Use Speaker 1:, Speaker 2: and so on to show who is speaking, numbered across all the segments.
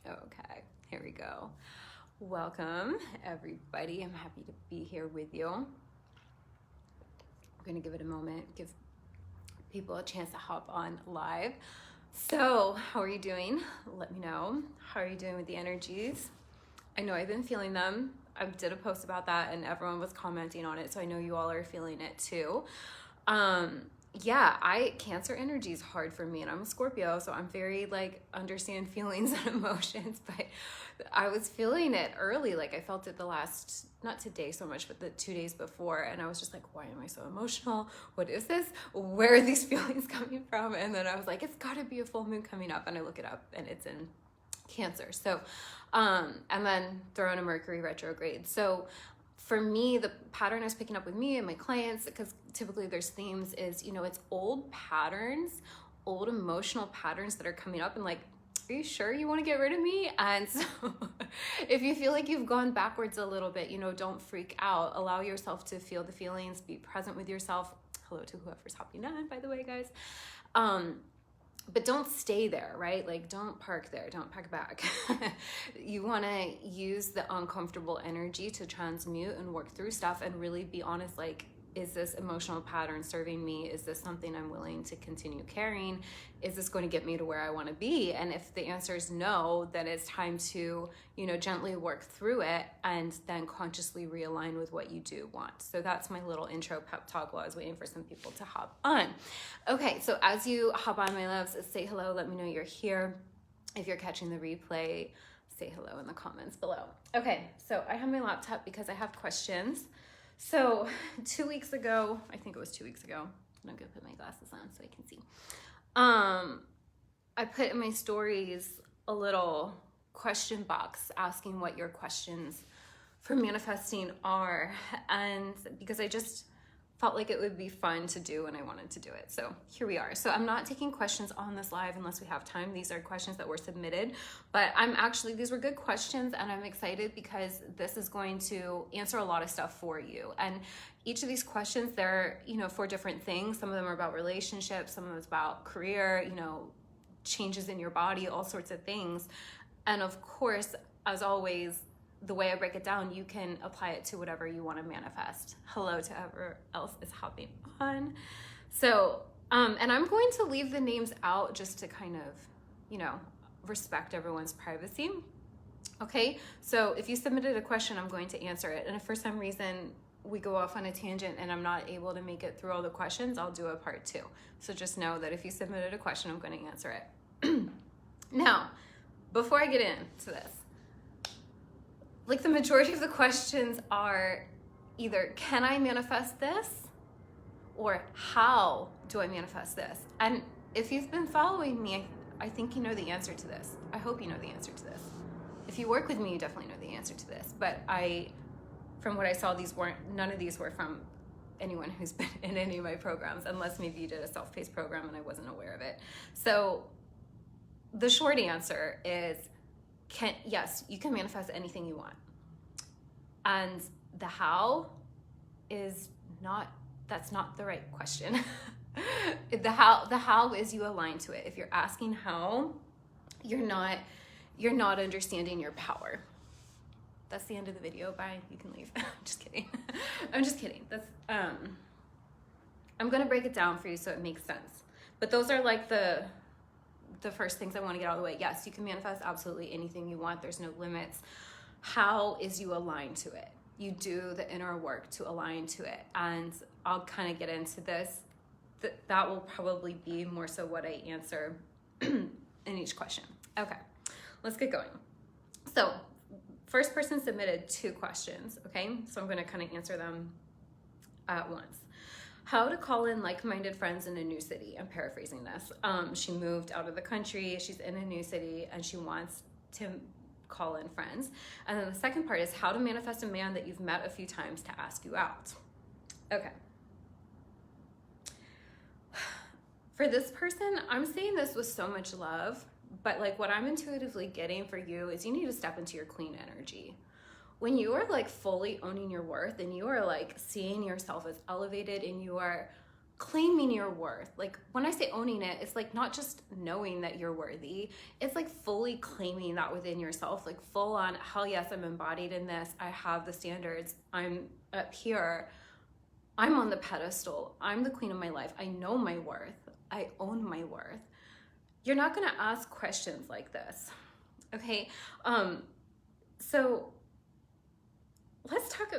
Speaker 1: Okay, here we go. Welcome, everybody. I'm happy to be here with you. I'm going to give it a moment, give people a chance to hop on live. So, how are you doing? Let me know. How are you doing with the energies? I know I've been feeling them. I did a post about that and everyone was commenting on it, so I know you all are feeling it too. Cancer energy is hard for me, and I'm a Scorpio, so I'm very understand feelings and emotions, but I was feeling it early. Like I felt it the last, not today so much, but the 2 days before. And I was just like, why am I so emotional? What is this? Where are these feelings coming from? And then I was like, it's gotta be a full moon coming up. And I look it up and it's in Cancer. So, and then throw in a Mercury retrograde. So for me, the pattern I was picking up with me and my clients, because typically there's themes, is, it's old patterns, old emotional patterns that are coming up and like, are you sure you want to get rid of me? And so if you feel like you've gone backwards a little bit, don't freak out. Allow yourself to feel the feelings, be present with yourself. Hello to whoever's hopping on, by the way, guys. But don't stay there, right? Like, don't park there, don't pack back. You want to use the uncomfortable energy to transmute and work through stuff and really be honest, like, is this emotional pattern serving me? Is this something I'm willing to continue carrying? Is this going to get me to where I want to be? And if the answer is no, then it's time to, gently work through it and then consciously realign with what you do want. So that's my little intro pep talk while I was waiting for some people to hop on. Okay, so as you hop on, my loves, say hello. Let me know you're here. If you're catching the replay, say hello in the comments below. Okay, so I have my laptop because I have questions. So 2 weeks ago, I think it was 2 weeks ago, I'm gonna put my glasses on so I can see. I put in my stories a little question box asking what your questions for manifesting are. And because I just felt like it would be fun to do and I wanted to do it. So here we are. So I'm not taking questions on this live unless we have time. These are questions that were submitted, but these were good questions and I'm excited because this is going to answer a lot of stuff for you. And each of these questions, they're, for different things. Some of them are about relationships, some of them is about career, changes in your body, all sorts of things. And of course, as always, the way I break it down, you can apply it to whatever you want to manifest. Hello to whoever else is hopping on. So, and I'm going to leave the names out just to kind of, respect everyone's privacy. Okay, so if you submitted a question, I'm going to answer it. And if for some reason we go off on a tangent and I'm not able to make it through all the questions, I'll do a part 2. So just know that if you submitted a question, I'm going to answer it. Now, before I get into this, the majority of the questions are either, can I manifest this? Or how do I manifest this? And if you've been following me, I think you know the answer to this. I hope you know the answer to this. If you work with me, you definitely know the answer to this. But from what I saw, none of these were from anyone who's been in any of my programs, unless maybe you did a self-paced program and I wasn't aware of it. So the short answer is, yes, you can manifest anything you want. And the how is that's not the right question. The how is you align to it. If you're asking how, you're not understanding your power. That's the end of the video. Bye, you can leave. I'm just kidding. I'm just kidding. I'm gonna break it down for you so it makes sense. But those are the first things I want to get out of the way. Yes, you can manifest absolutely anything you want. There's no limits. How is you align to it? You do the inner work to align to it. And I'll kind of get into this. That will probably be more so what I answer in each question. Okay, let's get going. So first person submitted 2 questions, okay? So I'm going to kind of answer them at once. How to call in like-minded friends in a new city. I'm paraphrasing this. She moved out of the country, she's in a new city, and she wants to call in friends. And then the second part is how to manifest a man that you've met a few times to ask you out. Okay. For this person, I'm saying this with so much love, but what I'm intuitively getting for you is you need to step into your queen energy. When you are fully owning your worth and you are seeing yourself as elevated and you are claiming your worth. Like when I say owning it, it's like not just knowing that you're worthy, it's like fully claiming that within yourself, like full on, hell yes, I'm embodied in this. I have the standards. I'm up here. I'm on the pedestal. I'm the queen of my life. I know my worth. I own my worth. You're not going to ask questions like this. Okay. So let's talk.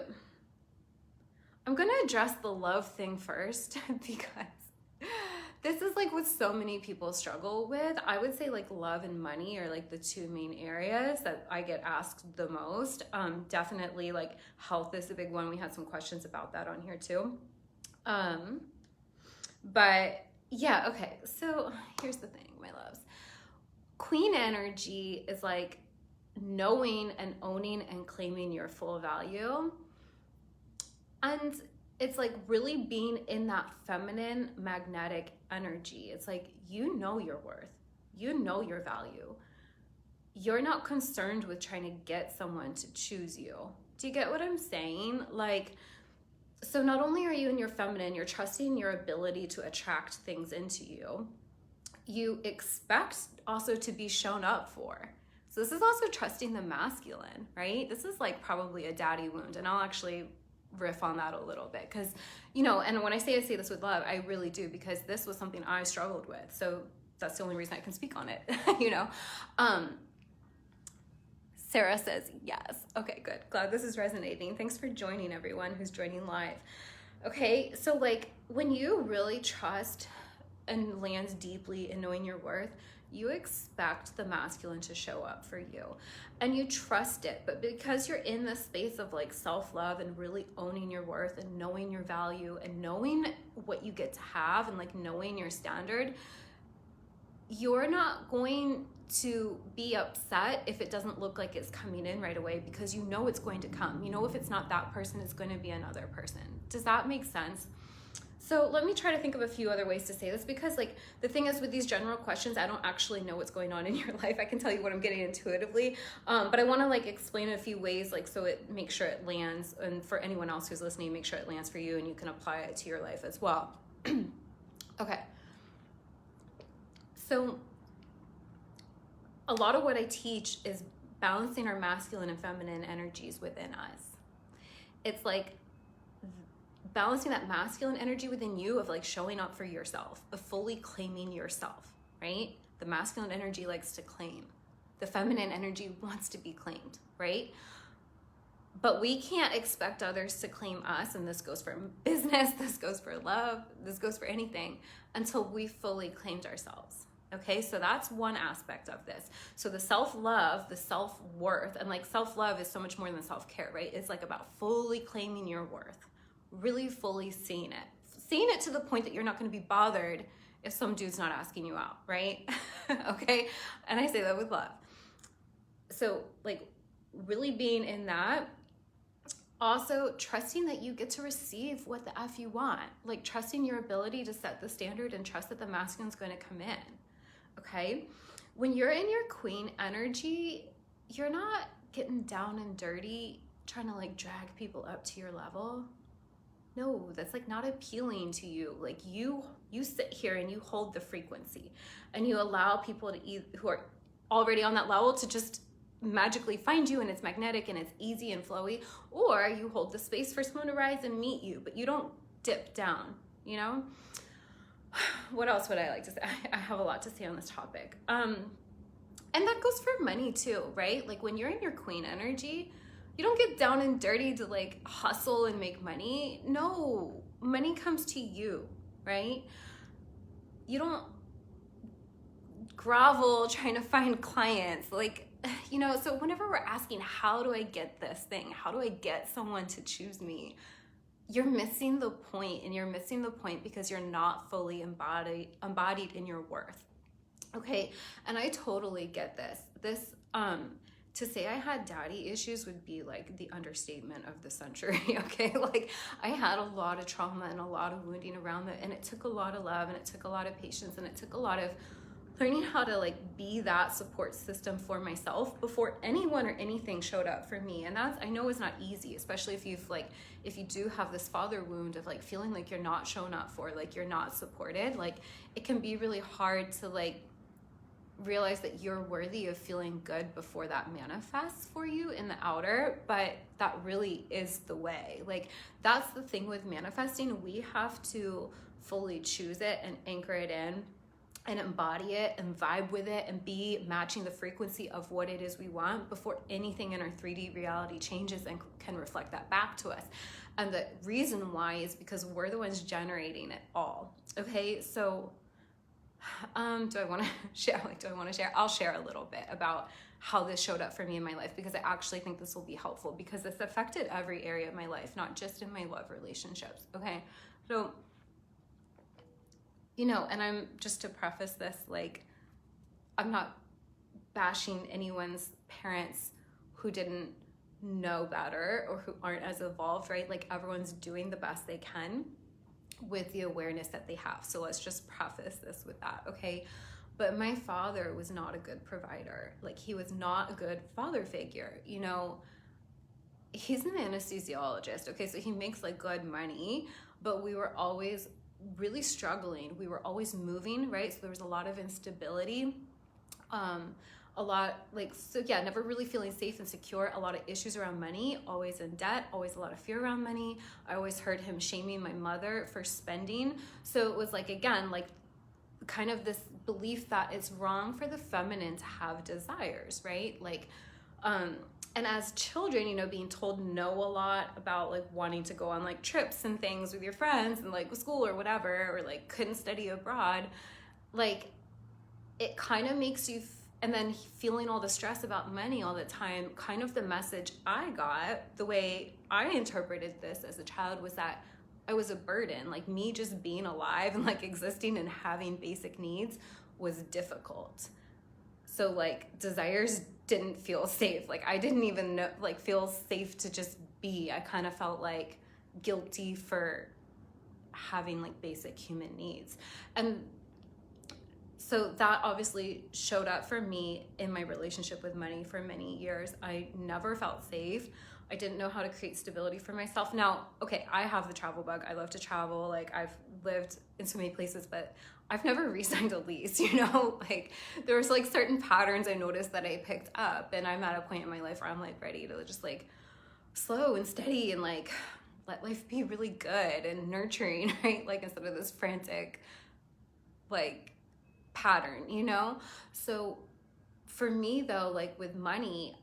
Speaker 1: I'm going to address the love thing first because this is like what so many people struggle with. I would say like love and money are like the two main areas that I get asked the most. Definitely like health is a big one. We had some questions about that on here too. But yeah, okay. So here's the thing, my loves. Queen energy is like knowing and owning and claiming your full value. And it's like really being in that feminine magnetic energy. It's like, you know your worth, you know your value. You're not concerned with trying to get someone to choose you. Do you get what I'm saying? Like, so not only are you in your feminine, you're trusting your ability to attract things into you. You expect also to be shown up for. So this is also trusting the masculine, right? This is like probably a daddy wound, and I'll actually riff on that a little bit because, you know, and when I say this with love, I really do, because this was something I struggled with. So that's the only reason I can speak on it, you know. Sarah says yes. Okay, good. Glad this is resonating. Thanks for joining, everyone who's joining live. Okay, so like when you really trust and land deeply in knowing your worth, you expect the masculine to show up for you and you trust it. But because you're in this space of like self-love and really owning your worth and knowing your value and knowing what you get to have and like knowing your standard, you're not going to be upset if it doesn't look like it's coming in right away, because you know it's going to come. You know, if it's not that person, it's going to be another person. Does that make sense? So let me try to think of a few other ways to say this, because like the thing is with these general questions, I don't actually know what's going on in your life. I can tell you what I'm getting intuitively, but I want to like explain a few ways, like so it makes sure it lands, and for anyone else who's listening, make sure it lands for you and you can apply it to your life as well. Okay. So a lot of what I teach is balancing our masculine and feminine energies within us. It's like balancing that masculine energy within you of like showing up for yourself, of fully claiming yourself, right? The masculine energy likes to claim. The feminine energy wants to be claimed, right? But we can't expect others to claim us, and this goes for business, this goes for love, this goes for anything, until we fully claimed ourselves. Okay, so that's one aspect of this. So the self-love, the self-worth, and like self-love is so much more than self-care, right? It's like about fully claiming your worth, really fully seeing it to the point that you're not going to be bothered if some dude's not asking you out, right? Okay, and I say that with love. So like really being in that, also trusting that you get to receive what the F you want, like trusting your ability to set the standard and trust that the masculine's going to come in. Okay, when you're in your queen energy, you're not getting down and dirty trying to like drag people up to your level. No, that's like not appealing to you. Like you sit here and you hold the frequency and you allow people to who are already on that level to just magically find you, and it's magnetic and it's easy and flowy, or you hold the space for someone to rise and meet you, but you don't dip down, you know? What else would I like to say? I have a lot to say on this topic. And that goes for money too, right? Like when you're in your queen energy, you don't get down and dirty to like hustle and make money. No, money comes to you, right? You don't grovel trying to find clients. Like, you know, so whenever we're asking, how do I get this thing? How do I get someone to choose me? You're missing the point, and you're missing the point because you're not fully embodied in your worth. Okay, and I totally get this. To say I had daddy issues would be like the understatement of the century, okay? Like I had a lot of trauma and a lot of wounding around that, and it took a lot of love and it took a lot of patience and it took a lot of learning how to like be that support system for myself before anyone or anything showed up for me. And that's, I know is not easy, especially if if you do have this father wound of like feeling like you're not shown up for, like you're not supported. Like it can be really hard to like realize that you're worthy of feeling good before that manifests for you in the outer, but that really is the way. Like that's the thing with manifesting. We have to fully choose it and anchor it in and embody it and vibe with it and be matching the frequency of what it is we want before anything in our 3D reality changes and can reflect that back to us. And the reason why is because we're the ones generating it all. Okay, so do I want to share? I'll share a little bit about how this showed up for me in my life, because I actually think this will be helpful, because this affected every area of my life, not just in my love relationships. Okay, so and I'm just to preface this, like, I'm not bashing anyone's parents who didn't know better or who aren't as evolved, right? Like everyone's doing the best they can with the awareness that they have. So let's just preface this with that, okay? But my father was not a good provider. Like he was not a good father figure. He's an anesthesiologist, okay? So he makes like good money, but we were always really struggling. We were always moving, right? So there was a lot of instability, never really feeling safe and secure, a lot of issues around money, always in debt, always a lot of fear around money. I always heard him shaming my mother for spending. So it was like, again, like kind of this belief that it's wrong for the feminine to have desires, right? Like, and as children, being told no a lot about like wanting to go on like trips and things with your friends and like school or whatever, or like couldn't study abroad, like it kind of makes you, and then feeling all the stress about money all the time, kind of the message I got, the way I interpreted this as a child was that I was a burden. Like me just being alive and like existing and having basic needs was difficult. So like desires didn't feel safe. Like I didn't even know, like feel safe to just be. I kind of felt like guilty for having like basic human needs. And so that obviously showed up for me in my relationship with money for many years. I never felt safe. I didn't know how to create stability for myself. Now, okay, I have the travel bug. I love to travel. Like I've lived in so many places, but I've never re-signed a lease, like there was like certain patterns I noticed that I picked up, and I'm at a point in my life where I'm like ready to just like slow and steady and like let life be really good and nurturing, right? Like instead of this frantic like pattern, So for me though, like with money,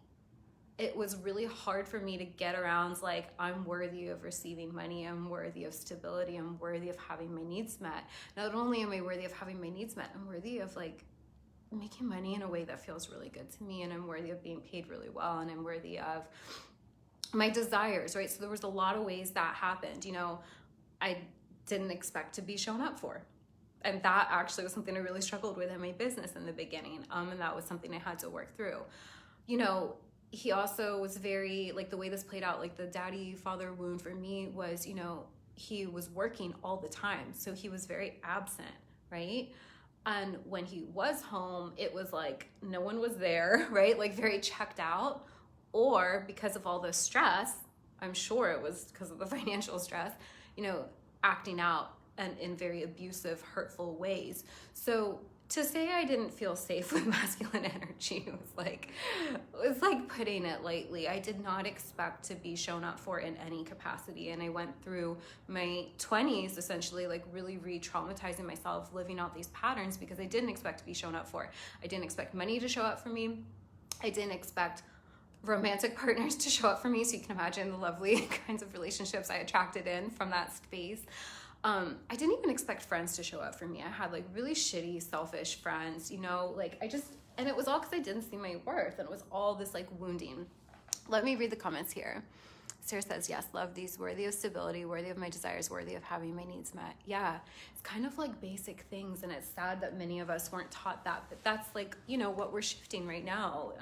Speaker 1: it was really hard for me to get around like I'm worthy of receiving money, I'm worthy of stability, I'm worthy of having my needs met. Not only am I worthy of having my needs met, I'm worthy of like making money in a way that feels really good to me, and I'm worthy of being paid really well, and I'm worthy of my desires, right? So there was a lot of ways that happened. I didn't expect to be shown up for. And that actually was something I really struggled with in my business in the beginning. And that was something I had to work through. He also was very, like the way this played out, like the daddy father wound for me was, he was working all the time. So he was very absent, right? And when he was home, it was like no one was there, right? Like very checked out, or because of all the stress, I'm sure it was because of the financial stress, acting out and in very abusive, hurtful ways. So to say I didn't feel safe with masculine energy was like putting it lightly. I did not expect to be shown up for in any capacity. And I went through my 20s essentially like really re-traumatizing myself, living out these patterns because I didn't expect to be shown up for. I didn't expect money to show up for me. I didn't expect romantic partners to show up for me. So you can imagine the lovely kinds of relationships I attracted in from that space. I didn't even expect friends to show up for me. I had like really shitty, selfish friends, and it was all because I didn't see my worth, and it was all this like wounding. Let me read the comments here. Sarah says, yes, love these, worthy of stability, worthy of my desires, worthy of having my needs met. Yeah, it's kind of like basic things, and it's sad that many of us weren't taught that, but that's like, what we're shifting right now.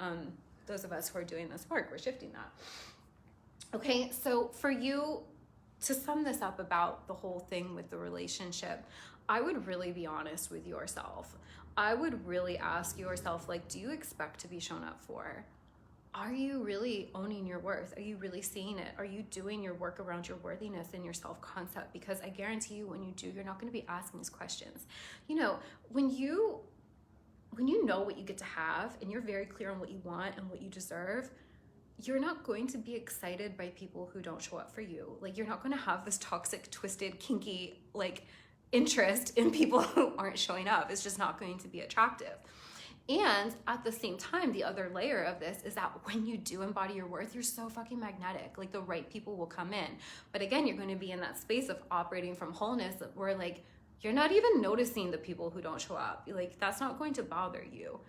Speaker 1: Those of us who are doing this work, we're shifting that. Okay, so for you, to sum this up about the whole thing with the relationship, I would really be honest with yourself. I would really ask yourself, like, do you expect to be shown up for? Are you really owning your worth? Are you really seeing it? Are you doing your work around your worthiness and your self-concept? Because I guarantee you, when you do, you're not going to be asking these questions. You know, when you know what you get to have and you're very clear on what you want and what you deserve, you're not going to be excited by people who don't show up for you. Like, you're not going to have this toxic, twisted, kinky, like, interest in people who aren't showing up. It's just not going to be attractive. And at the same time, the other layer of this is that when you do embody your worth, you're so fucking magnetic. Like, the right people will come in. But again, you're going to be in that space of operating from wholeness where, like, you're not even noticing the people who don't show up. Like, that's not going to bother you.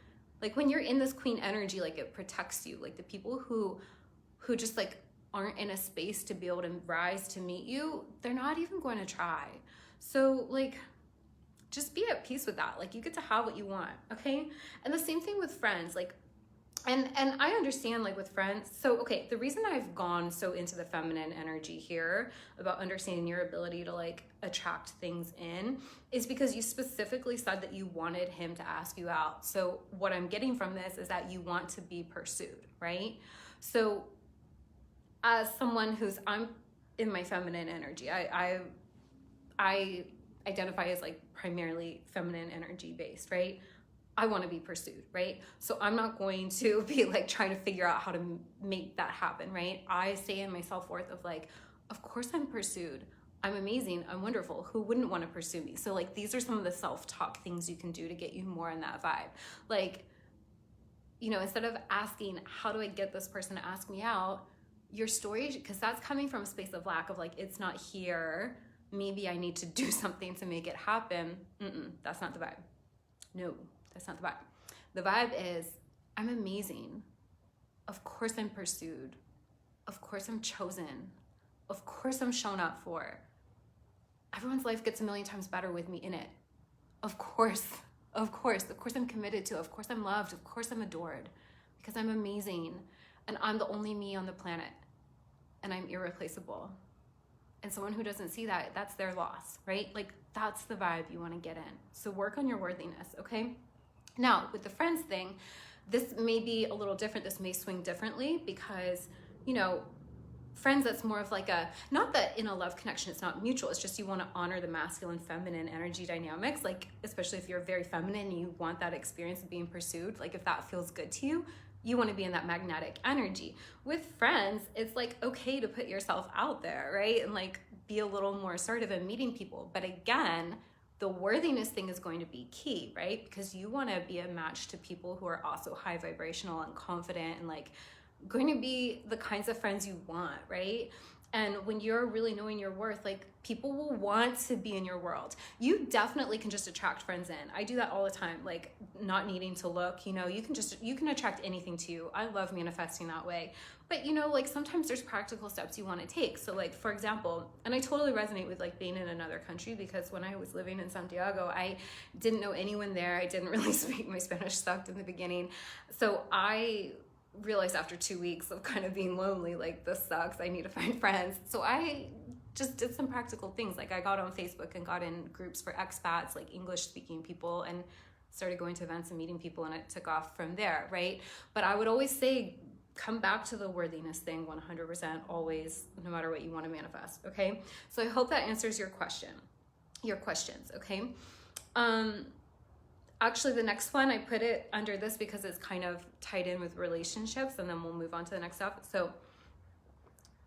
Speaker 1: Like, when you're in this queen energy, like, it protects you. Like, the people who just, like, aren't in a space to be able to rise to meet you, they're not even going to try. So, like, just be at peace with that. Like, you get to have what you want, okay? And the same thing with friends. Like, and I understand, like, with friends. So, okay, the reason I've gone so into the feminine energy here about understanding your ability to, like, attract things in is because you specifically said that you wanted him to ask you out. So what I'm getting from this is that you want to be pursued, right? So as someone I'm in my feminine energy, I identify as, like, primarily feminine energy based, right? I want to be pursued, right? So I'm not going to be, like, trying to figure out how to make that happen, right? I say in my self-worth of, like, of course I'm pursued. I'm amazing. I'm wonderful. Who wouldn't want to pursue me? So, like, these are some of the self-talk things you can do to get you more in that vibe. Like, you know, instead of asking, how do I get this person to ask me out? Your story, because that's coming from a space of lack of, like, it's not here. Maybe I need to do something to make it happen. That's not the vibe. No, that's not the vibe. The vibe is, I'm amazing. Of course I'm pursued. Of course I'm chosen. Of course I'm shown up for. Everyone's life gets a million times better with me in it. Of course I'm committed to. Of course I'm loved. Of course I'm adored, because I'm amazing and I'm the only me on the planet and I'm irreplaceable. And someone who doesn't see that, that's their loss, right? Like, that's the vibe you want to get in. So work on your worthiness, okay? Now, with the friends thing, this may be a little different. This may swing differently because, you know, friends, that's more of like not that in a love connection, it's not mutual. It's just you want to honor the masculine, feminine energy dynamics. Like, especially if you're very feminine and you want that experience of being pursued, like, if that feels good to you, you want to be in that magnetic energy. With friends, it's, like, okay to put yourself out there, right? And, like, be a little more assertive in meeting people. But again, the worthiness thing is going to be key, right? Because you want to be a match to people who are also high vibrational and confident and, like, going to be the kinds of friends you want, right? And when you're really knowing your worth, like, people will want to be in your world. You definitely can just attract friends in. I do that all the time, like, not needing to look, you know, you can attract anything to you. I love manifesting that way. But, you know, like, sometimes there's practical steps you want to take. So, like, for example, and I totally resonate with, like, being in another country, because when I was living in Santiago, I didn't know anyone there. I didn't really speak. My Spanish sucked in the beginning. So I realized after 2 weeks of kind of being lonely, like, this sucks, I need to find friends. So I just did some practical things. Like, I got on Facebook and got in groups for expats, like English speaking people, and started going to events and meeting people, and it took off from there, right? But I would always say, come back to the worthiness thing 100%, always, no matter what you want to manifest, okay? So I hope that answers your questions, okay? Actually, the next one, I put it under this because it's kind of tied in with relationships, and then we'll move on to the next stuff. So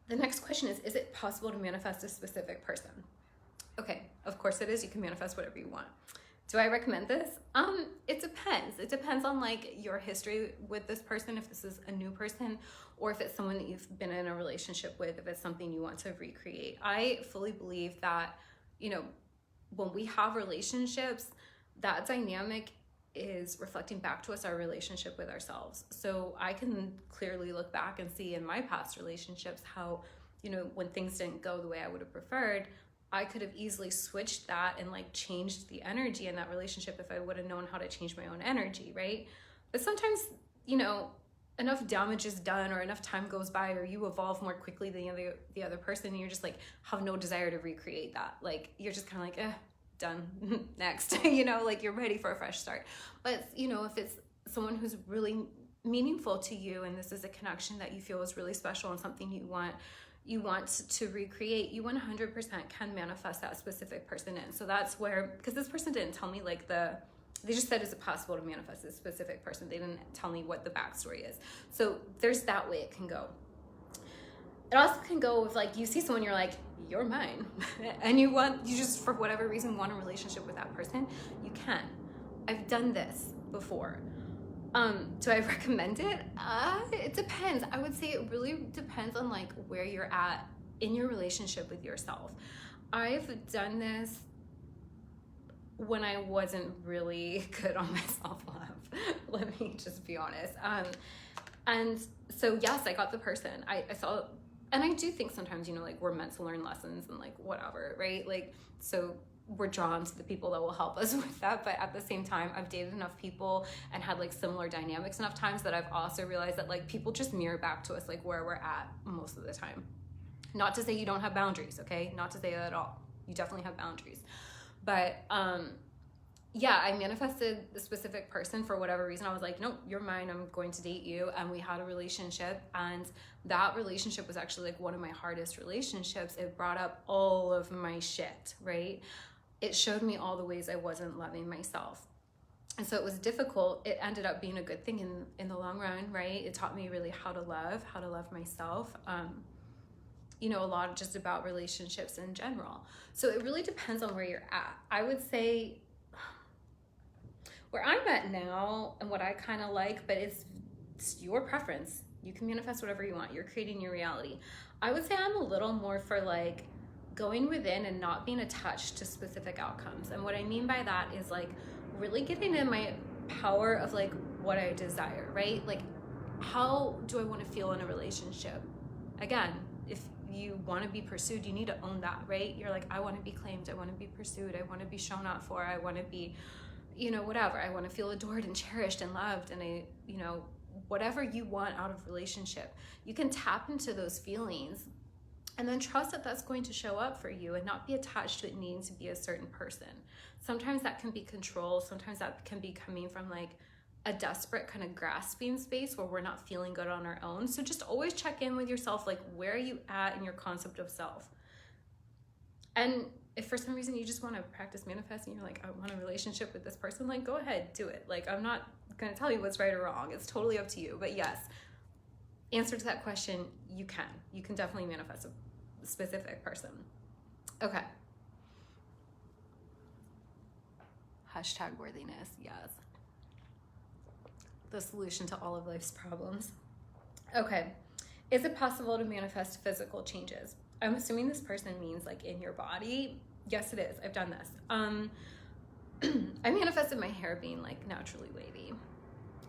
Speaker 1: the next question is it possible to manifest a specific person? Okay, of course it is. You can manifest whatever you want. Do I recommend this? It depends. It depends on, like, your history with this person, if this is a new person, or if it's someone that you've been in a relationship with, if it's something you want to recreate. I fully believe that, you know, when we have relationships, that dynamic is reflecting back to us our relationship with ourselves. So I can clearly look back and see in my past relationships how, you know, when things didn't go the way I would have preferred, I could have easily switched that and, like, changed the energy in that relationship if I would have known how to change my own energy, right? But sometimes, you know, enough damage is done, or enough time goes by, or you evolve more quickly than the other person, and you're just, like, have no desire to recreate that. Like, you're just kind of like, done. Next. You know, like you're ready for a fresh start. But, you know, if it's someone who's really meaningful to you and this is a connection that you feel is really special and something you want to recreate, you 100% can manifest that specific person in. So that's where, because this person didn't tell me like they just said, is it possible to manifest this specific person? They didn't tell me what the backstory is. So there's that way it can go. It also can go with like, you see someone, you're like, you're mine. And you just, for whatever reason, want a relationship with that person, you can. I've done this before. Do I recommend it? It depends. I would say it really depends on like where you're at in your relationship with yourself. I've done this when I wasn't really good on my self-love. Let me just be honest. And so yes, I got the person. I saw, and I do think sometimes, you know, like we're meant to learn lessons and like whatever, right? Like, so we're drawn to the people that will help us with that. But at the same time, I've dated enough people and had like similar dynamics enough times that I've also realized that like people just mirror back to us like where we're at most of the time. Not to say you don't have boundaries, okay? Not to say that at all. You definitely have boundaries. But yeah, I manifested the specific person for whatever reason. I was like, nope, you're mine. I'm going to date you. And we had a relationship. And that relationship was actually like one of my hardest relationships. It brought up all of my shit, right? It showed me all the ways I wasn't loving myself. And so it was difficult. It ended up being a good thing in the long run, right? It taught me really how to love myself. You know, a lot just about relationships in general. So it really depends on where you're at. I would say where I'm at now and what I kind of like, but it's your preference. You can manifest whatever you want. You're creating your reality. I would say I'm a little more for like going within and not being attached to specific outcomes. And what I mean by that is like really getting in my power of like what I desire, right? Like, how do I want to feel in a relationship? Again, if you want to be pursued, you need to own that, right? You're like, I want to be claimed, I want to be pursued, I want to be shown out for, I want to be, you know, whatever. I want to feel adored and cherished and loved, and I, you know, whatever you want out of relationship, you can tap into those feelings and then trust that that's going to show up for you and not be attached to it needing to be a certain person. Sometimes that can be control. Sometimes that can be coming from like a desperate kind of grasping space where we're not feeling good on our own. So just always check in with yourself, like where are you at in your concept of self? And if for some reason you just want to practice manifesting, you're like, I want a relationship with this person, like go ahead, do it. Like I'm not going to tell you what's right or wrong. It's totally up to you. But yes, answer to that question, you can definitely manifest a specific person. Okay. Hashtag worthiness, yes. The solution to all of life's problems. Okay. Is it possible to manifest physical changes? I'm assuming this person means like in your body. Yes, it is. I've done this. I manifested my hair being like naturally wavy.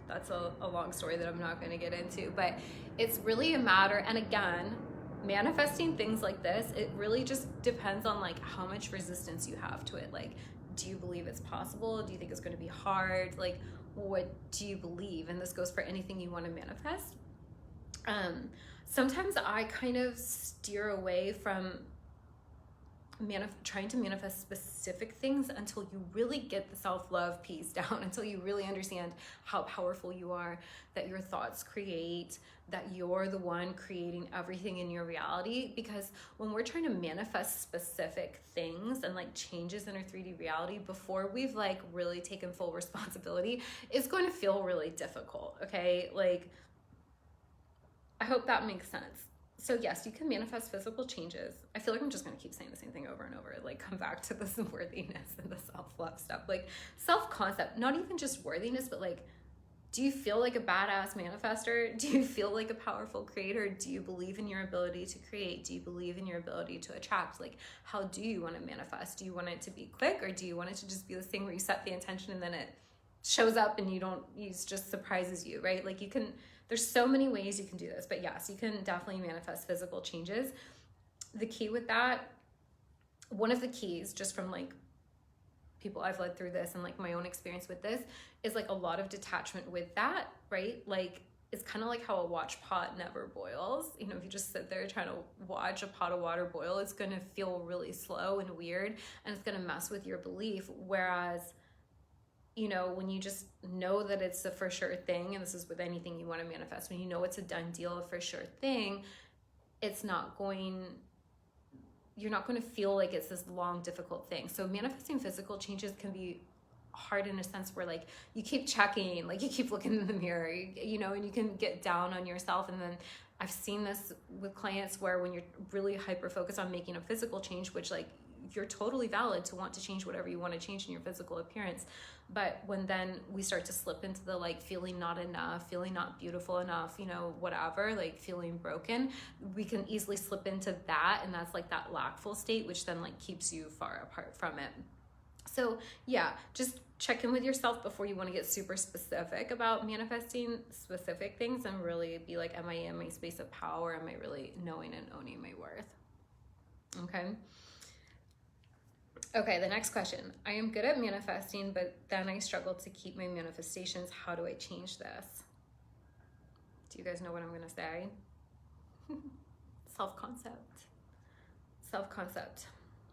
Speaker 1: That's a long story that I'm not going to get into, but it's really a matter. And again, manifesting things like this, it really just depends on like how much resistance you have to it. Like, do you believe it's possible? Do you think it's going to be hard? Like, what do you believe? And this goes for anything you want to manifest. Sometimes I kind of steer away from trying to manifest specific things until you really get the self-love piece down, until you really understand how powerful you are, that your thoughts create, that you're the one creating everything in your reality. Because when we're trying to manifest specific things and like changes in our 3D reality before we've like really taken full responsibility, it's going to feel really difficult, okay? Like, I hope that makes sense. So yes, you can manifest physical changes. I feel like I'm just going to keep saying the same thing over and over, like come back to this worthiness and the self-love stuff, like self-concept, not even just worthiness, but like, do you feel like a badass manifester? Do you feel like a powerful creator? Do you believe in your ability to create? Do you believe in your ability to attract? Like, how do you want to manifest? Do you want it to be quick, or do you want it to just be this thing where you set the intention and then it shows up and it just surprises you, right? Like there's so many ways you can do this, but yes, you can definitely manifest physical changes. The key with that, one of the keys, just from like people I've led through this and like my own experience with this, is like a lot of detachment with that, right? Like it's kind of like how a watch pot never boils. You know, if you just sit there trying to watch a pot of water boil, it's going to feel really slow and weird, and it's going to mess with your belief. Whereas, you know, when you just know that it's a for sure thing, and this is with anything you want to manifest, when you know it's a done deal, a for sure thing, it's not going, you're not going to feel like it's this long, difficult thing. So manifesting physical changes can be hard in a sense where like you keep checking, like you keep looking in the mirror, you know, and you can get down on yourself. And then I've seen this with clients where when you're really hyper focused on making a physical change, which like you're totally valid to want to change whatever you want to change in your physical appearance, but when then we start to slip into the like feeling not enough, feeling not beautiful enough, you know, whatever, like feeling broken, we can easily slip into that, and that's like that lackful state, which then like keeps you far apart from it. So yeah, just check in with yourself before you want to get super specific about manifesting specific things, and really be like, am I in my space of power? Am I really knowing and owning my worth? Okay, the next question. I am good at manifesting, but then I struggle to keep my manifestations. How do I change this? Do you guys know what I'm going to say? Self-concept. Self-concept.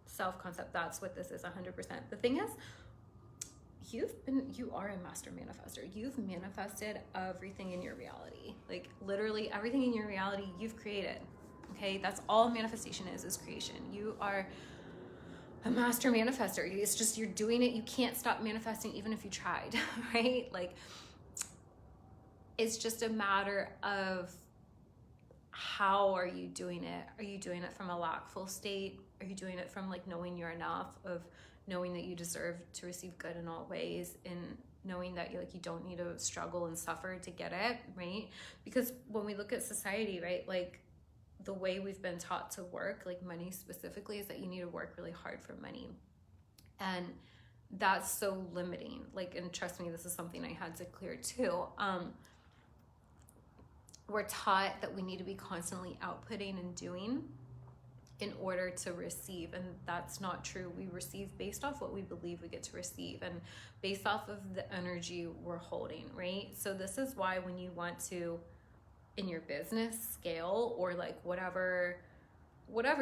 Speaker 1: Self-concept, that's what this is 100%. The thing is, you are a master manifester. You've manifested everything in your reality. Like literally everything in your reality you've created. Okay, that's all manifestation is creation. You are a master manifester. It's just, you're doing it. You can't stop manifesting even if you tried, right? Like it's just a matter of how are you doing it? Are you doing it from a lackful state? Are you doing it from like knowing you're enough, of knowing that you deserve to receive good in all ways, and knowing that you don't need to struggle and suffer to get it, right? Because when we look at society, right, like the way we've been taught to work, like money specifically, is that you need to work really hard for money. And that's so limiting. Like, and trust me, this is something I had to clear too. We're taught that we need to be constantly outputting and doing in order to receive, and that's not true. We receive based off what we believe we get to receive, and based off of the energy we're holding, right? So this is why when you want to, in your business, scale, or like whatever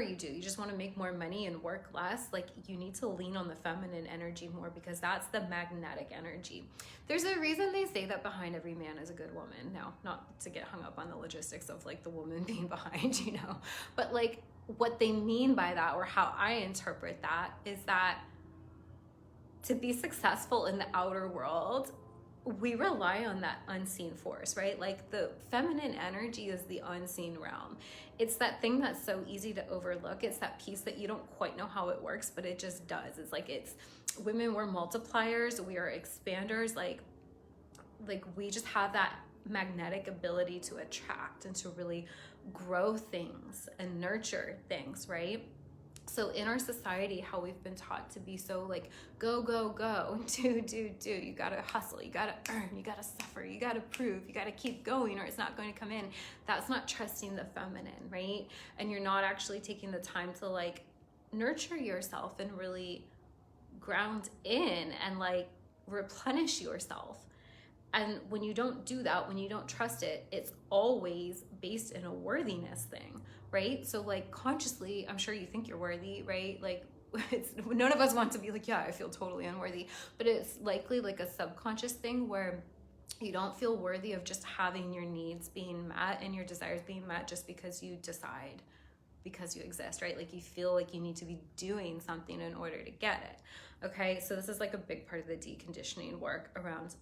Speaker 1: you do, you just want to make more money and work less, like you need to lean on the feminine energy more, because that's the magnetic energy. There's a reason they say that behind every man is a good woman. Now, not to get hung up on the logistics of like the woman being behind, you know, but like what they mean by that, or how I interpret that, is that to be successful in the outer world, we rely on that unseen force, right? Like the feminine energy is the unseen realm. It's that thing that's so easy to overlook. It's that piece that you don't quite know how it works, but it just does. It's like, it's women, we're multipliers, we are expanders. Like we just have that magnetic ability to attract and to really grow things and nurture things, right? So in our society, how we've been taught to be so like, go, do, you gotta hustle, you gotta earn, you gotta suffer, you gotta prove, you gotta keep going, or it's not going to come in. That's not trusting the feminine, right? And you're not actually taking the time to like nurture yourself and really ground in and like replenish yourself. And when you don't do that, when you don't trust it, it's always based in a worthiness thing, right? So like consciously, I'm sure you think you're worthy, right? Like none of us want to be like, yeah, I feel totally unworthy, but it's likely like a subconscious thing where you don't feel worthy of just having your needs being met and your desires being met just because you decide, because you exist, right? Like you feel like you need to be doing something in order to get it. Okay, so this is like a big part of the deconditioning work around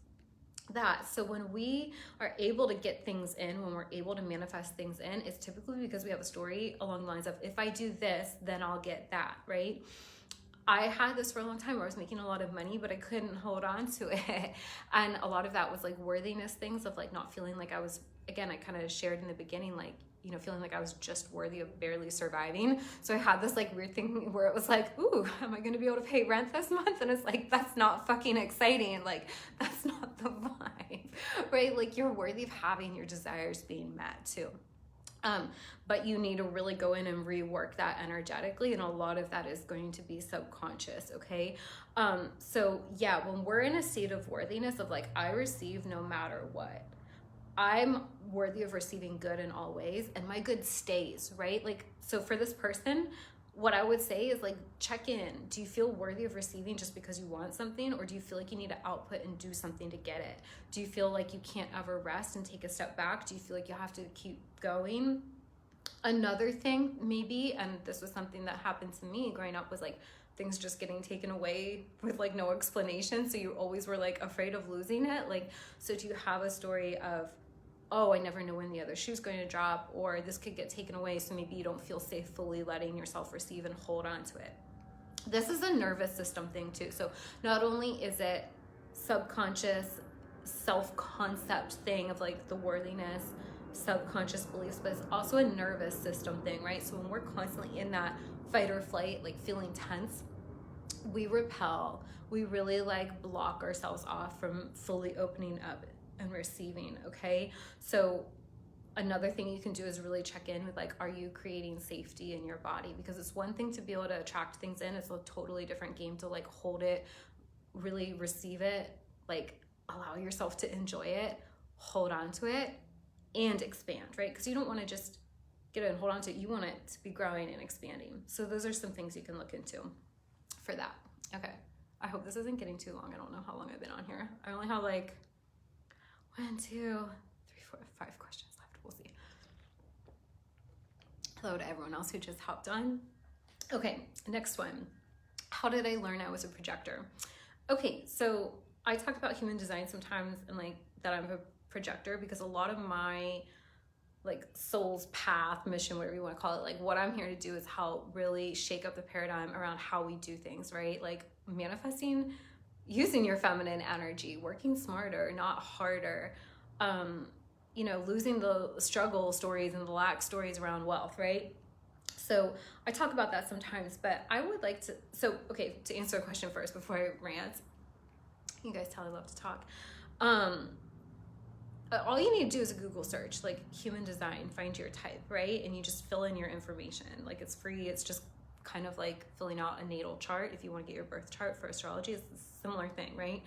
Speaker 1: that. So when we are able to get things in, when we're able to manifest things in, it's typically because we have a story along the lines of, if I do this, then I'll get that, right? I had this for a long time where I was making a lot of money, but I couldn't hold on to it. And a lot of that was like worthiness things of like not feeling like I was, again, I kind of shared in the beginning, like, you know, feeling like I was just worthy of barely surviving. So I had this like weird thing where it was like, ooh, am I going to be able to pay rent this month? And it's like, that's not fucking exciting. Like, that's not the vibe, right? Like you're worthy of having your desires being met too. But you need to really go in and rework that energetically. And a lot of that is going to be subconscious. Okay. So yeah, when we're in a state of worthiness of like, I receive no matter what, I'm worthy of receiving good in all ways, and my good stays, right? Like, so for this person, what I would say is like, check in. Do you feel worthy of receiving just because you want something? Or do you feel like you need to output and do something to get it? Do you feel like you can't ever rest and take a step back? Do you feel like you have to keep going? Another thing maybe, and this was something that happened to me growing up, was like things just getting taken away with like no explanation. So you always were like afraid of losing it. Like, so do you have a story of, oh, I never know when the other shoe's going to drop, or this could get taken away, so maybe you don't feel safe fully letting yourself receive and hold on to it. This is a nervous system thing too. So not only is it subconscious self-concept thing of like the worthiness, subconscious beliefs, but it's also a nervous system thing, right? So when we're constantly in that fight or flight, like feeling tense, we repel, we really like block ourselves off from fully opening up and receiving, okay? So another thing you can do is really check in with like, are you creating safety in your body? Because it's one thing to be able to attract things in, it's a totally different game to like hold it, really receive it, like allow yourself to enjoy it, hold on to it, and expand, right? Because you don't want to just get it and hold on to it, you want it to be growing and expanding. So those are some things you can look into for that. Okay, I hope this isn't getting too long. I don't know how long I've been on here. I only have like 1, 2, 3, 4, 5 questions left. We'll see. Hello to everyone else who just hopped on. Okay, next one. How did I learn I was a projector? Okay, so I talk about human design sometimes and like that I'm a projector because a lot of my like soul's path, mission, whatever you want to call it, like what I'm here to do is help really shake up the paradigm around how we do things, right? Like manifesting using your feminine energy, working smarter, not harder, you know, losing the struggle stories and the lack stories around wealth, right? So I talk about that sometimes, but I would like to, so, okay, to answer a question first before I rant, you guys tell I love to talk. All you need to do is a Google search, like human design, find your type, right? And you just fill in your information. Like it's free. It's just kind of like filling out a natal chart. If you want to get your birth chart for astrology, it's a similar thing, right?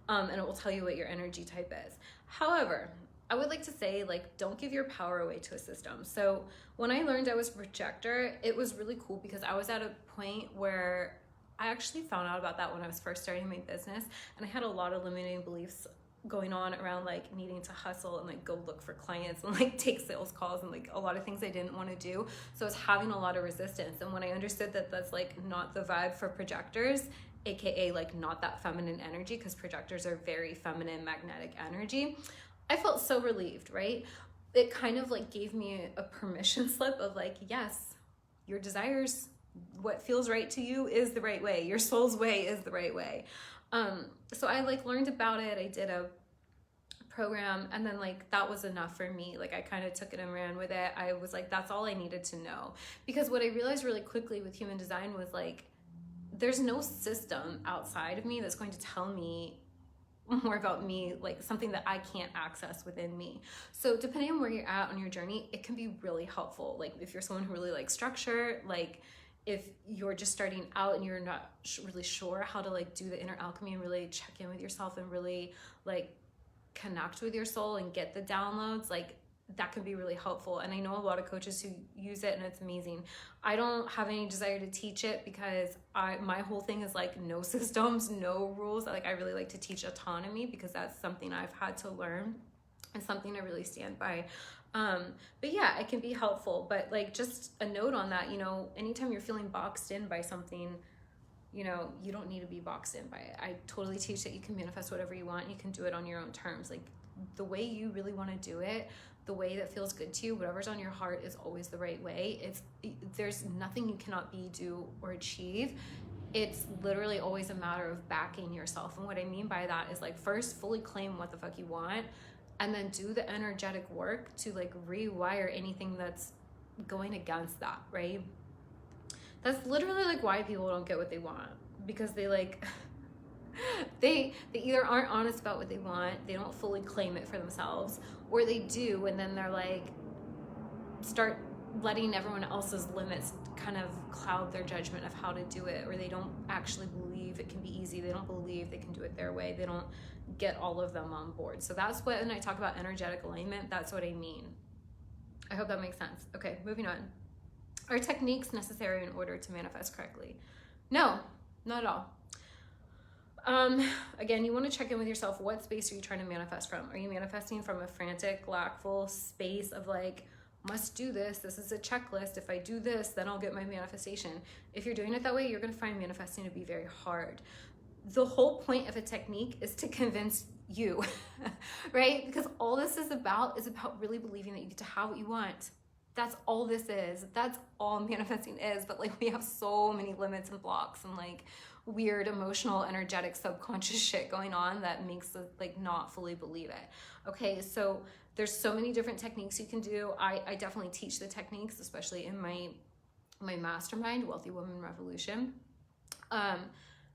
Speaker 1: And it will tell you what your energy type is. However, I would like to say, like, don't give your power away to a system. So when I learned I was a projector, it was really cool because I was at a point where I actually found out about that when I was first starting my business, and I had a lot of limiting beliefs going on around like needing to hustle and like go look for clients and like take sales calls and like a lot of things I didn't want to do. So I was having a lot of resistance. And when I understood that that's like not the vibe for projectors, aka like not that feminine energy, because projectors are very feminine magnetic energy, I felt so relieved, right? It kind of like gave me a permission slip of like, yes, your desires, what feels right to you is the right way. Your soul's way is the right way. So I like learned about it. I did a program, and then like that was enough for me. Like I kind of took it and ran with it. I was like, that's all I needed to know. Because what I realized really quickly with human design was like, there's no system outside of me that's going to tell me more about me, like something that I can't access within me. So depending on where you're at on your journey, it can be really helpful. Like if you're someone who really likes structure, like if you're just starting out and you're not really sure how to like do the inner alchemy and really check in with yourself and really like connect with your soul and get the downloads, like that can be really helpful. And I know a lot of coaches who use it and it's amazing. I don't have any desire to teach it because my whole thing is like no systems, no rules. Like I really like to teach autonomy because that's something I've had to learn and something I really stand by. But yeah, it can be helpful, but like just a note on that, you know, anytime you're feeling boxed in by something, you know, you don't need to be boxed in by it. I totally teach that you can manifest whatever you want. You can do it on your own terms. Like the way you really want to do it, the way that feels good to you, whatever's on your heart is always the right way. There's nothing you cannot be, do, or achieve. It's literally always a matter of backing yourself. And what I mean by that is like first fully claim what the fuck you want, and then do the energetic work to like rewire anything that's going against that, right? That's literally like why people don't get what they want, because they like they either aren't honest about what they want, they don't fully claim it for themselves, or they do and then they're like start letting everyone else's limits kind of cloud their judgment of how to do it, or they don't actually believe it can be easy, they don't believe they can do it their way, they don't get all of them on board. So that's what, when I talk about energetic alignment, that's what I mean. I hope that makes sense. Okay, moving on. Are techniques necessary in order to manifest correctly? No, not at all. Again, you want to check in with yourself. What space are you trying to manifest from? Are you manifesting from a frantic, lackful space of like, must do this, this is a checklist, if I do this, then I'll get my manifestation? If you're doing it that way, you're going to find manifesting to be very hard. The whole point of a technique is to convince you, right? Because all this is about really believing that you get to have what you want. That's all this is. That's all manifesting is. But like, we have so many limits and blocks and like weird emotional, energetic, subconscious shit going on that makes us like not fully believe it. Okay, so there's so many different techniques you can do. I definitely teach the techniques, especially in my mastermind, Wealthy Woman Revolution.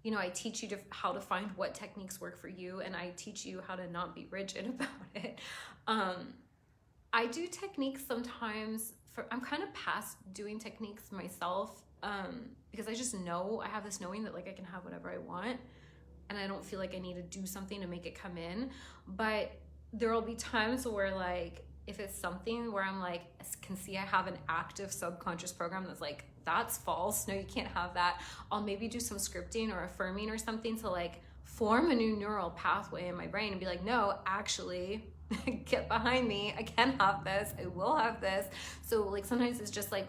Speaker 1: You know, I teach you how to find what techniques work for you, and I teach you how to not be rigid about it. I do techniques sometimes I'm kind of past doing techniques myself, because I just know, I have this knowing that like I can have whatever I want, and I don't feel like I need to do something to make it come in. But there will be times where like, if it's something where I'm like, I can see I have an active subconscious program that's like, that's false, no, you can't have that, I'll maybe do some scripting or affirming or something to like form a new neural pathway in my brain and be like, no, actually, get behind me, I can have this, I will have this. So like, sometimes it's just like,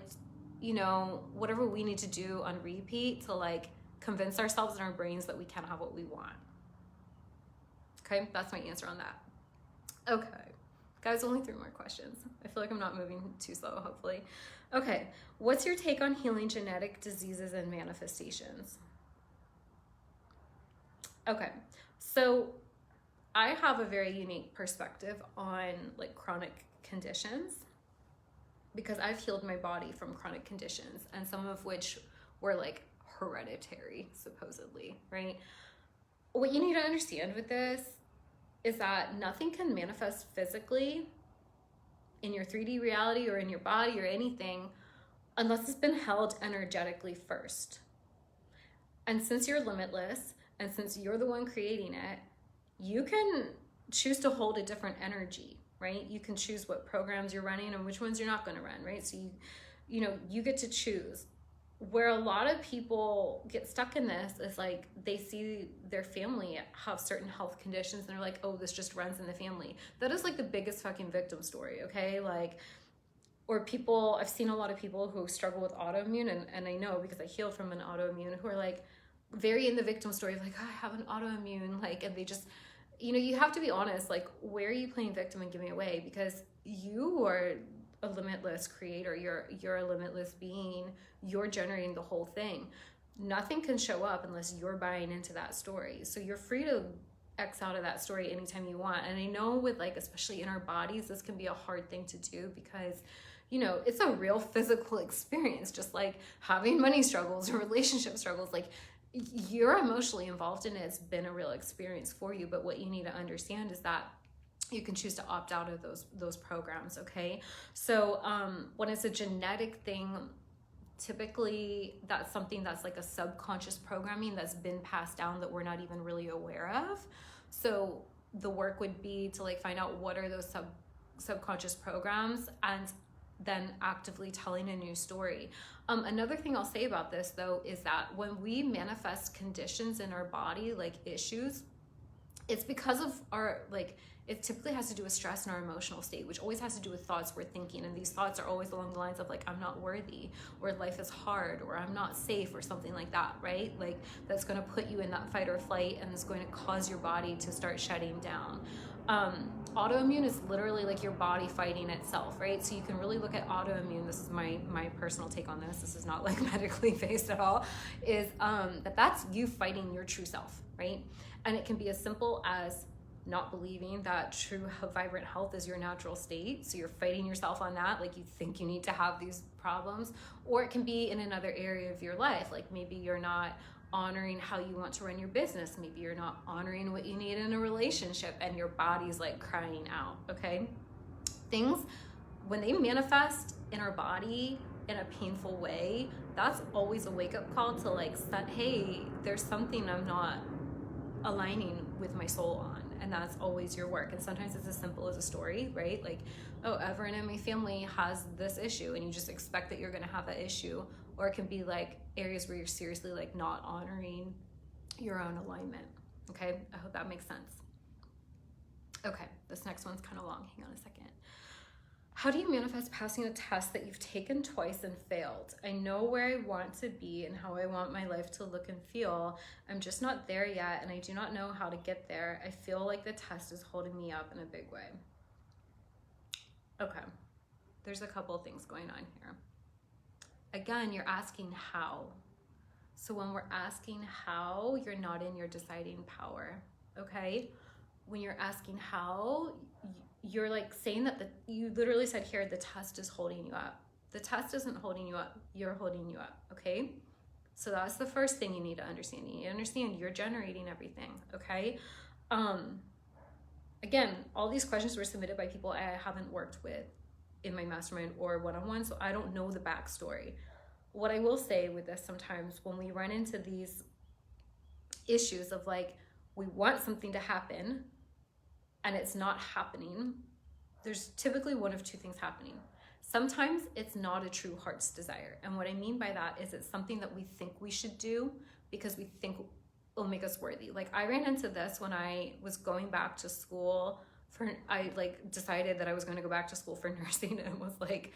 Speaker 1: you know, whatever we need to do on repeat to like convince ourselves in our brains that we can have what we want. Okay, that's my answer on that. Okay, guys, only 3 more questions. I feel like I'm not moving too slow, hopefully. Okay, what's your take on healing genetic diseases and manifestations? Okay, so I have a very unique perspective on like chronic conditions, because I've healed my body from chronic conditions, and some of which were like hereditary, supposedly, right? What you need to understand with this is that nothing can manifest physically in your 3D reality or in your body or anything unless it's been held energetically first. And since you're limitless, and since you're the one creating it, you can choose to hold a different energy, right? You can choose what programs you're running and which ones you're not going to run, right? So you know, you get to choose. Where a lot of people get stuck in this is like, they see their family have certain health conditions and they're like, oh, this just runs in the family. That is like the biggest fucking victim story, okay? Like, or people, I've seen a lot of people who struggle with autoimmune, and I know because I healed from an autoimmune, who are like very in the victim story of like, oh, I have an autoimmune, like, and they just, you know, you have to be honest, like, where are you playing victim and giving away? Because you are a limitless creator, you're a limitless being, you're generating the whole thing. Nothing can show up unless you're buying into that story. So you're free to X out of that story anytime you want. And I know with like, especially in our bodies, this can be a hard thing to do because, you know, it's a real physical experience, just like having money struggles or relationship struggles. Like, you're emotionally involved in it. It's been a real experience for you. But what you need to understand is that you can choose to opt out of those programs, okay? So when it's a genetic thing, typically that's something that's like a subconscious programming that's been passed down that we're not even really aware of. So the work would be to like find out what are those subconscious programs, and then actively telling a new story. Another thing I'll say about this though is that when we manifest conditions in our body, like issues, it's because of our, like, it typically has to do with stress in our emotional state, which always has to do with thoughts we're thinking. And these thoughts are always along the lines of like, I'm not worthy, or life is hard, or I'm not safe, or something like that, right? Like, that's going to put you in that fight or flight, and it's going to cause your body to start shutting down. Autoimmune is literally like your body fighting itself, right? So you can really look at autoimmune. This is my personal take on this. This is not like medically based at all, is that's you fighting your true self, right? And it can be as simple as not believing that true vibrant health is your natural state. So you're fighting yourself on that. Like, you think you need to have these problems, or it can be in another area of your life. Like, maybe you're not honoring how you want to run your business. Maybe you're not honoring what you need in a relationship, and your body's like crying out, okay? Things, when they manifest in our body in a painful way, that's always a wake-up call to like, hey, there's something I'm not aligning with my soul on. and that's always your work. And sometimes it's as simple as a story, right? Like, oh, everyone in my family has this issue, and you just expect that you're going to have that issue. Or it can be like areas where you're seriously like not honoring your own alignment. Okay, I hope that makes sense. Okay, this next one's kind of long. Hang on a second. How do you manifest passing a test that you've taken twice and failed? I know where I want to be and how I want my life to look and feel. I'm just not there yet, and I do not know how to get there. I feel like the test is holding me up in a big way. Okay, there's a couple of things going on here. Again, you're asking how. So when we're asking how, you're not in your deciding power, okay? When you're asking how, you're like saying that you literally said here, the test is holding you up. The test isn't holding you up, you're holding you up, okay? So that's the first thing you need to understand. You need to understand you're generating everything, okay? Again, all these questions were submitted by people I haven't worked with in my mastermind or one-on-one, so I don't know the backstory. What I will say with this, sometimes when we run into these issues of like, we want something to happen and it's not happening, there's typically one of two things happening. Sometimes it's not a true heart's desire. And what I mean by that is it's something that we think we should do because we think it'll make us worthy. Like I ran into this when I was going back to school I like decided that I was going to go back to school for nursing, and was like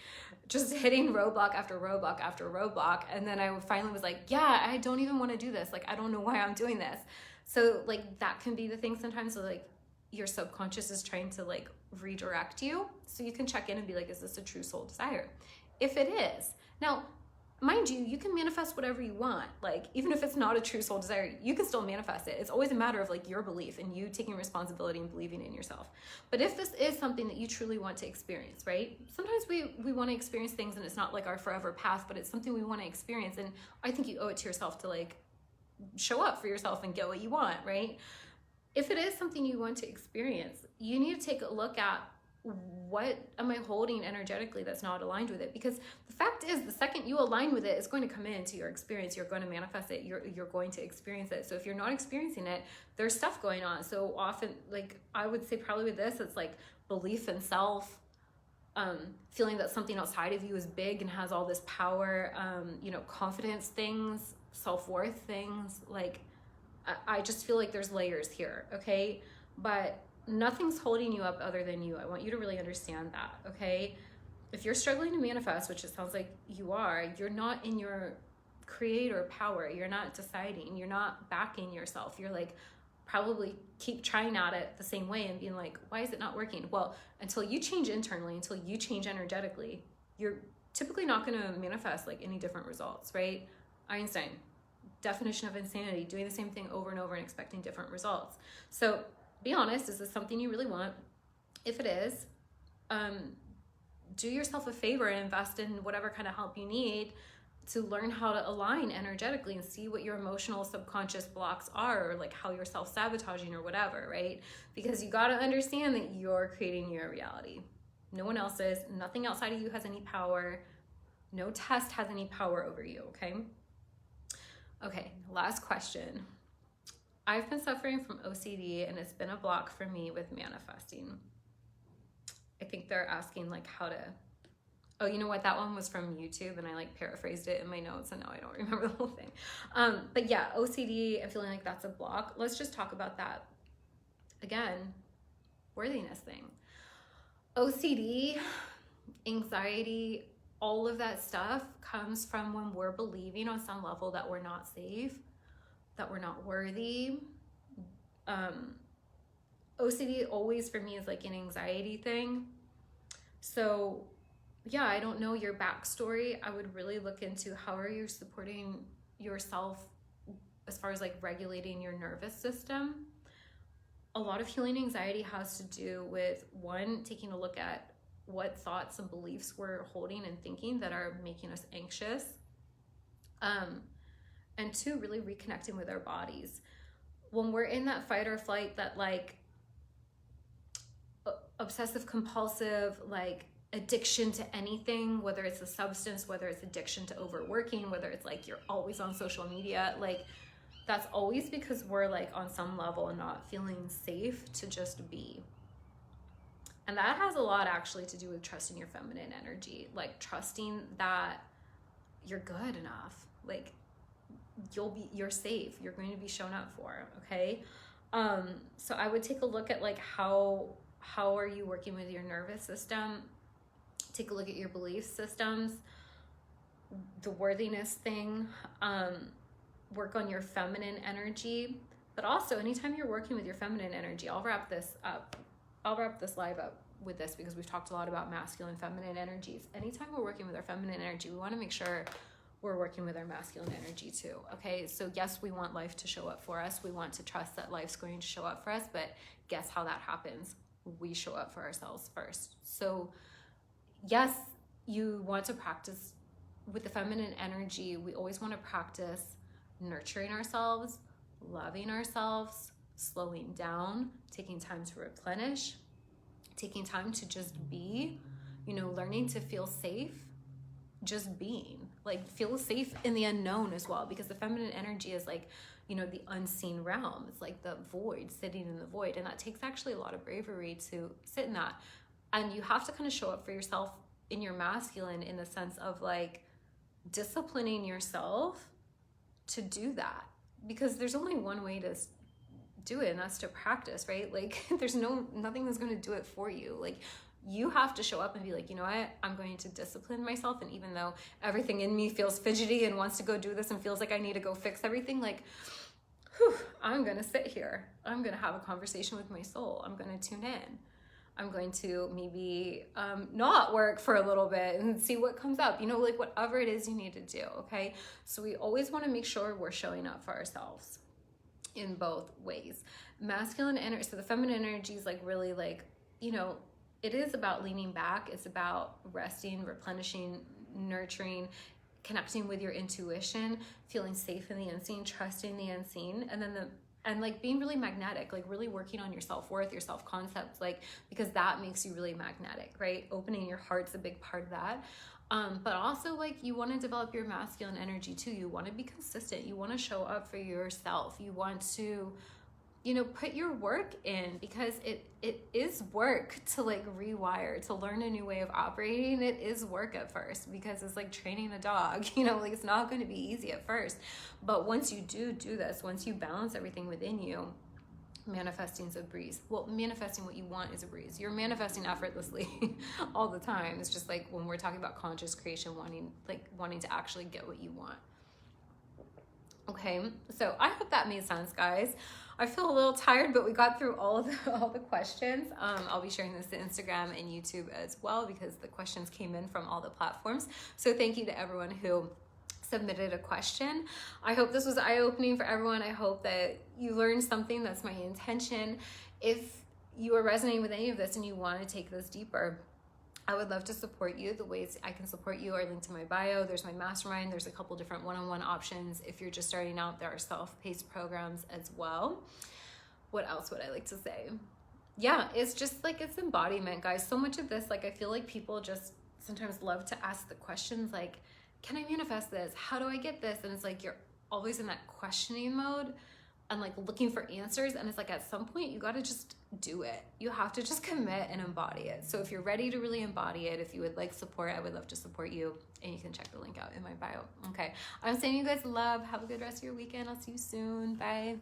Speaker 1: just hitting roadblock after roadblock after roadblock. And then I finally was like, yeah, I don't even want to do this. Like, I don't know why I'm doing this. So like that can be the thing sometimes. So like your subconscious is trying to like redirect you. So you can check in and be like, is this a true soul desire? If it is. Now, mind you, you can manifest whatever you want. Like, even if it's not a true soul desire, you can still manifest it. It's always a matter of like your belief and you taking responsibility and believing in yourself. But if this is something that you truly want to experience, right? Sometimes we want to experience things and it's not like our forever path, but it's something we want to experience. And I think you owe it to yourself to like show up for yourself and get what you want, right? If it is something you want to experience, you need to take a look at, what am I holding energetically that's not aligned with it? Because the fact is, the second you align with it, it's going to come into your experience. You're going to manifest it. You're going to experience it. So if you're not experiencing it, there's stuff going on. So often, like I would say probably with this, it's like belief in self, feeling that something outside of you is big and has all this power, confidence things, self-worth things. Like I just feel like there's layers here, okay? But nothing's holding you up other than you. I want you to really understand that, okay? If you're struggling to manifest, which it sounds like you are, you're not in your creator power. You're not deciding. You're not backing yourself. You're like, probably keep trying at it the same way and being like, why is it not working? Well, until you change internally, until you change energetically, you're typically not going to manifest like any different results, right? Einstein, definition of insanity, doing the same thing over and over and expecting different results. So be honest, is this something you really want? If it is, do yourself a favor and invest in whatever kind of help you need to learn how to align energetically and see what your emotional subconscious blocks are, or like how you're self-sabotaging or whatever, right? Because you got to understand that you're creating your reality. No one else is. Nothing outside of you has any power. No test has any power over you, okay? Okay, last question. I've been suffering from OCD and it's been a block for me with manifesting. I think they're asking like how to, oh, you know what? That one was from YouTube and I like paraphrased it in my notes and now I don't remember the whole thing. But yeah, OCD, I'm feeling like that's a block. Let's just talk about that. Again, worthiness thing. OCD, anxiety, all of that stuff comes from when we're believing on some level that we're not safe, that we're not worthy. OCD always for me is like an anxiety thing. So yeah, I don't know your backstory. I would really look into how are you supporting yourself as far as like regulating your nervous system. A lot of healing anxiety has to do with, one, taking a look at what thoughts and beliefs we're holding and thinking that are making us anxious. And two, really reconnecting with our bodies. When we're in that fight or flight, that like obsessive compulsive, like addiction to anything, whether it's a substance, whether it's addiction to overworking, whether it's like you're always on social media, like that's always because we're like on some level not feeling safe to just be. And that has a lot actually to do with trusting your feminine energy, like trusting that you're good enough, like you're safe, you're going to be shown up for, okay? So I would take a look at like how are you working with your nervous system. Take a look at your belief systems, the worthiness thing, work on your feminine energy. But also anytime you're working with your feminine energy, I'll wrap this live up with this because we've talked a lot about masculine, feminine energies. Anytime we're working with our feminine energy, we want to make sure we're working with our masculine energy too. Okay, so yes, we want life to show up for us. We want to trust that life's going to show up for us, but guess how that happens? We show up for ourselves first. So yes, you want to practice with the feminine energy. We always want to practice nurturing ourselves, loving ourselves, slowing down, taking time to replenish, taking time to just be, learning to feel safe, just being, like feel safe in the unknown as well, because the feminine energy is like, the unseen realm. It's like the void, sitting in the void. And that takes actually a lot of bravery to sit in that. And you have to kind of show up for yourself in your masculine in the sense of like disciplining yourself to do that, because there's only one way to do it, and that's to practice, right? Like there's nothing that's going to do it for you. Like you have to show up and be like, you know what, I'm going to discipline myself. And even though everything in me feels fidgety and wants to go do this and feels like I need to go fix everything, like, I'm going to sit here. I'm going to have a conversation with my soul. I'm going to tune in. I'm going to maybe not work for a little bit and see what comes up, like whatever it is you need to do. Okay. So we always want to make sure we're showing up for ourselves in both ways. Masculine energy, so the feminine energy is like really like, it is about leaning back. It's about resting, replenishing, nurturing, connecting with your intuition, feeling safe in the unseen, trusting the unseen, and like being really magnetic, like really working on your self-worth, your self-concept, like, because that makes you really magnetic, right? Opening your heart's a big part of that. But also like you want to develop your masculine energy too. You want to be consistent. You want to show up for yourself. You want to, put your work in, because it is work to like rewire, to learn a new way of operating. It is work at first, because it's like training a dog, like it's not going to be easy at first. But once you do this, once you balance everything within you, manifesting's a breeze. Well, manifesting what you want is a breeze. You're manifesting effortlessly all the time. It's just like when we're talking about conscious creation, wanting to actually get what you want. Okay, so I hope that made sense, guys. I feel a little tired, but we got through all the questions. I'll be sharing this to Instagram and YouTube as well, because the questions came in from all the platforms. So thank you to everyone who submitted a question. I hope this was eye-opening for everyone. I hope that you learned something. That's my intention. If you are resonating with any of this and you want to take this deeper, I would love to support you. The ways I can support you are linked to my bio. There's my mastermind. There's a couple different one-on-one options. If you're just starting out, there are self-paced programs as well. What else would I like to say? Yeah, it's just like, it's embodiment, guys. So much of this, like, I feel like people just sometimes love to ask the questions like, can I manifest this? How do I get this? And it's like, you're always in that questioning mode and like looking for answers. And it's like, at some point you got to just do it. You have to just commit and embody it. So if you're ready to really embody it, if you would like support, I would love to support you, and you can check the link out in my bio. Okay. I'm sending you guys love. Have a good rest of your weekend. I'll see you soon. Bye.